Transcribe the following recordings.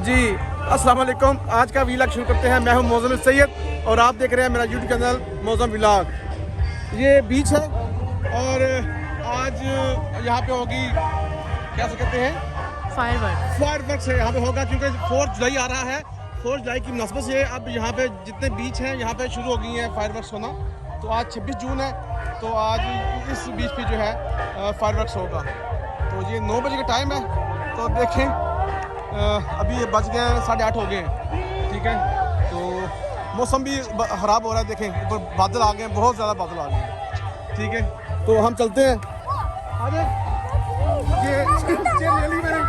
जी अस्सलाम वालेकुम। आज का व्लॉग शुरू करते हैं। मैं हूं मौज़म सैयद और आप देख रहे हैं मेरा यूट्यूब चैनल मौज़म व्लॉग। ये बीच है और आज यहाँ पे होगी, क्या से कहते हैं, फायरवर्क्स है यहाँ पे होगा, क्योंकि 4 जुलाई आ रहा है। 4 जुलाई की मुनासबत से अब यहाँ पे जितने बीच हैं यहाँ पे शुरू हो गई हैं फायरवर्क्स होना। तो आज 26 जून है, तो आज इस बीच पे जो है फायरवर्क्स होगा। तो ये 9 बजे का टाइम है। तो देखें अभी ये बज गए हैं 8:30 हो गए हैं, ठीक है। तो मौसम भी ख़राब हो रहा है, देखें ऊपर बादल आ गए हैं, बहुत ज़्यादा बादल आ गए हैं, ठीक है। तो हम चलते हैं आगे। ये चेयर ले ली मैंने।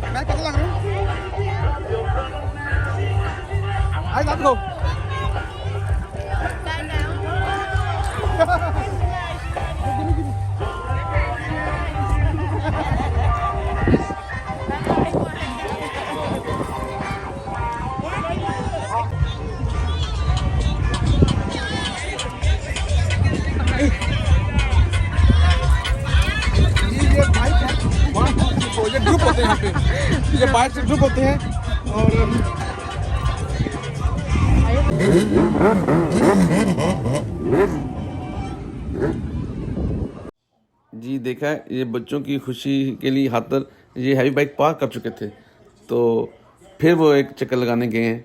मैं कैसे लग रहा हूँ? I love you. ये ग्रुप होते हैं यहाँ पे, ये बाइक से ग्रुप होते हैं। और जी देखा है, ये बच्चों की खुशी के लिए खातर ये हैवी बाइक पार्क कर चुके थे, तो फिर वो एक चक्कर लगाने गए हैं,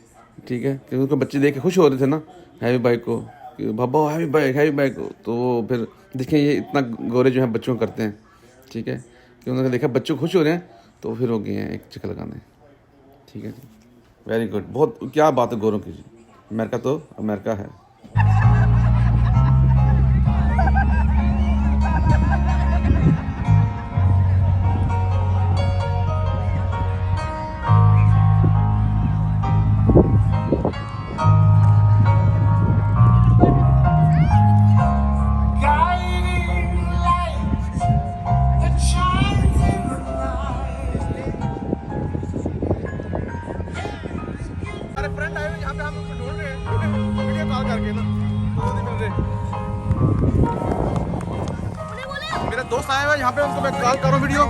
ठीक है। क्योंकि उनको बच्चे देख के खुश हो रहे थे ना हैवी बाइक को, कि बाबा हैवी बाइक को। तो फिर देखें ये इतना गोरे जो है बच्चों को करते हैं, ठीक है। कि उन्होंने देखा बच्चे खुश हो रहे हैं तो फिर हो गए हैं एक चक्कर लगाने, ठीक है जी। वेरी गुड, बहुत क्या बात है गोरों की जी। अमेरिका तो अमेरिका है। फ्रेंड आए हुए यहाँ पे, हम उसको ढूंढ रहे हैं वीडियो कॉल करके ना, तो नहीं मिल रहे। मेरे दोस्त आए हुए यहाँ पे, उनको मैं कॉल करूँ वीडियो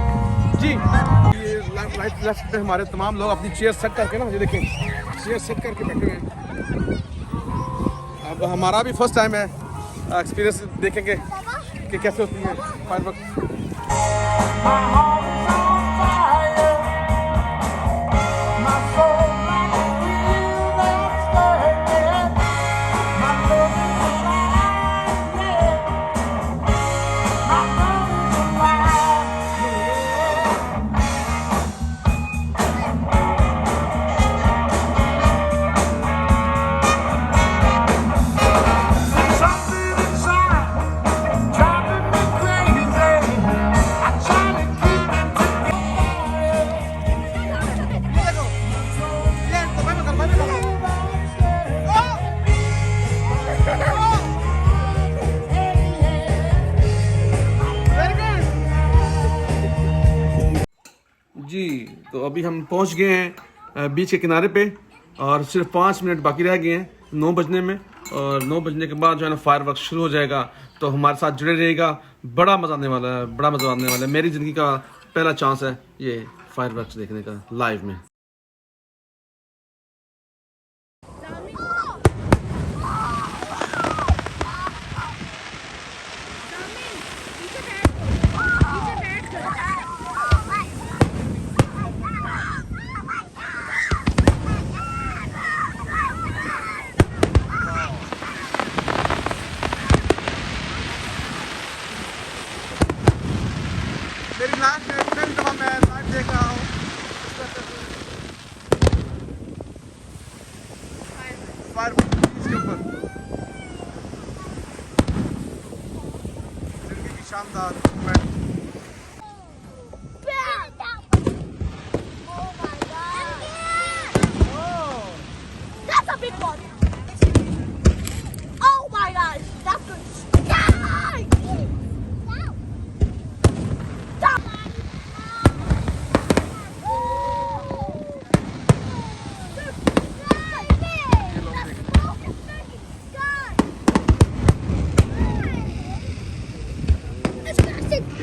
जी। ये राइट लेफ्ट पे हमारे तमाम लोग अपनी चेयर सेट करके ना, ये देखें चेयर सेट करके बैठे हुए हैं। अब हमारा भी फर्स्ट टाइम है, एक्सपीरियंस देखेंगे कि कैसे होती है फायरवर्क्स। जी तो अभी हम पहुंच गए हैं बीच के किनारे पे, और सिर्फ 5 मिनट बाकी रह गए हैं 9 बजने में। और 9 बजने के बाद जो है ना फायरवर्क्स शुरू हो जाएगा, तो हमारे साथ जुड़े रहिएगा। बड़ा मज़ा आने वाला है, बड़ा मज़ा आने वाला है। मेरी ज़िंदगी का पहला चांस है ये फायरवर्क्स देखने का लाइव में। मेरी लाइफ में पहली दफ़ा मैं लाइव देख रहा हूँ फायरवर्क्स के ऊपर। जिंदगी की शानदार moment. That's a big one. Oh my gosh, that's good. ये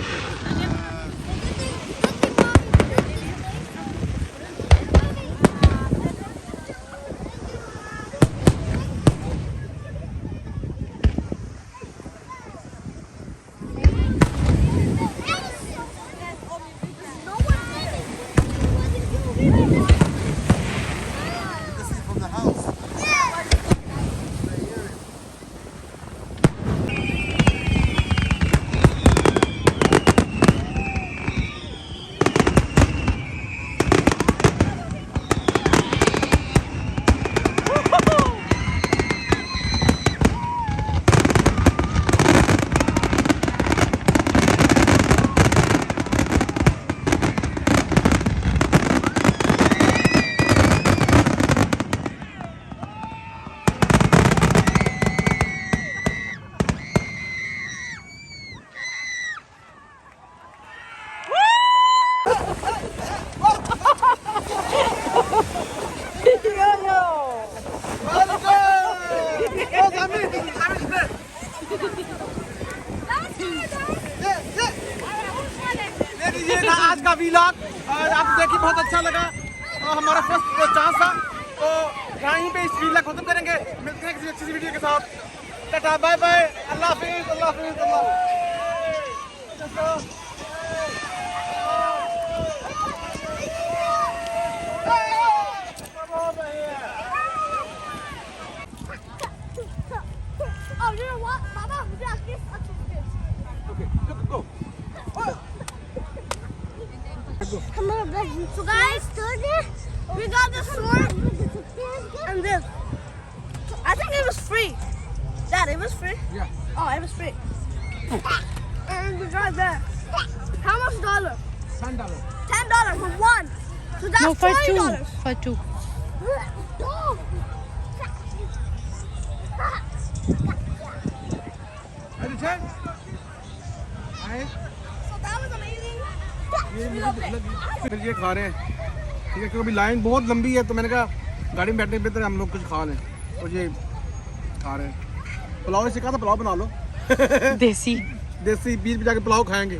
था आज का वीलॉग और आप देखिए बहुत अच्छा लगा और हमारा फर्स्ट चांस था तो यहीं पे इस वीलॉग खत्म करेंगे। मिलते हैं किसी अच्छी सी वीडियो के साथ। टाटा बाय बाय, अल्लाह हाफिज़, अल्लाह हाफिज़, Oh, you know what? Mama, we got this. Okay, go. Come on, baby. So guys, we got this sword and this. I think it was free. Dad, it was free? Yeah. Oh, it was free. And we got that. How much dollar? $10. $10 for one. So that's No, for two. $20. For two. Oh. Return. So that was amazing. फिर ये खा रहे हैं, ठीक है, क्योंकि अभी line बहुत लंबी है तो मैंने कहा गाड़ी में बैठने के बेहतर हम लोग कुछ खा लें। और ये खा रहे हैं पुलाव, इसे कहा था पुलाव बना लो देसी देसी बीच में जाके पुलाव खाएंगे।